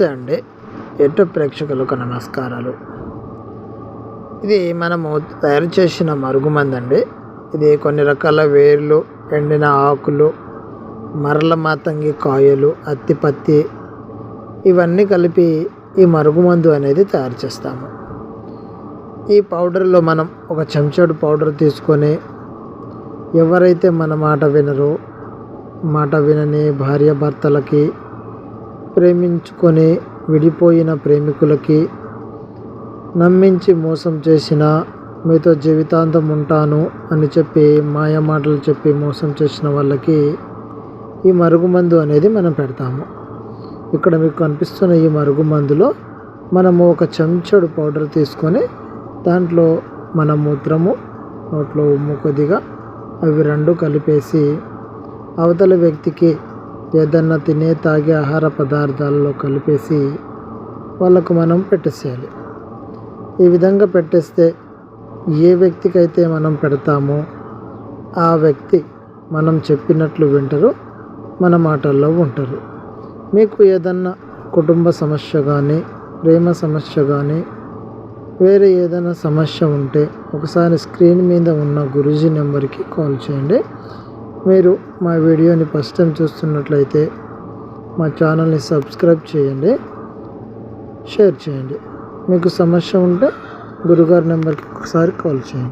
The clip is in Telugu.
నమస్తే అండి. యూట్యూబ్ ప్రేక్షకులకు నమస్కారాలు. ఇది మనము తయారు చేసిన మరుగుమందు అండి. ఇది కొన్ని రకాల వేర్లు, ఎండిన ఆకులు, మరల మాతంగి కాయలు, అత్తిపత్తి ఇవన్నీ కలిపి ఈ మరుగుమందు అనేది తయారు చేస్తాము. ఈ పౌడర్లో మనం ఒక చెంచాడు పౌడర్ తీసుకొని ఎవరైతే మన మాట వినరో, మాట వినని భార్యాభర్తలకి, ప్రేమించుకొని విడిపోయిన ప్రేమికులకి, నమ్మించి మోసం చేసిన, మీతో జీవితాంతం ఉంటాను అని చెప్పి మాయ మాటలు చెప్పి మోసం చేసిన వాళ్ళకి ఈ మరుగుమందు అనేది మనం పెడతాము. ఇక్కడ మీకు కనిపిస్తున్న ఈ మరుగుమందులో మనము ఒక చెంచాడు పౌడర్ తీసుకొని దాంట్లో మన మూత్రము, నోట్లో ఉమ్ము కొద్దిగా అవి రెండు కలిపేసి అవతల వ్యక్తికి ఏదన్నా తినే తాగే ఆహార పదార్థాలలో కలిపేసి వాళ్ళకు మనం పెట్టేసేయాలి. ఈ విధంగా పెట్టేస్తే ఏ వ్యక్తికైతే మనం పెడతామో ఆ వ్యక్తి మనం చెప్పినట్లు వింటారు, మన మాటల్లో ఉంటారు. మీకు ఏదన్నా కుటుంబ సమస్య కానీ, ప్రేమ సమస్య కానీ, వేరే ఏదైనా సమస్య ఉంటే ఒకసారి స్క్రీన్ మీద ఉన్న గురూజీ నెంబర్కి కాల్ చేయండి. మీరు మా వీడియోని ఫస్ట్ టైం చూస్తున్నట్లయితే మా ఛానల్ని సబ్స్క్రైబ్ చేయండి, షేర్ చేయండి. మీకు సమస్య ఉంటే గురుగారి నెంబర్కి ఒకసారి కాల్ చేయండి.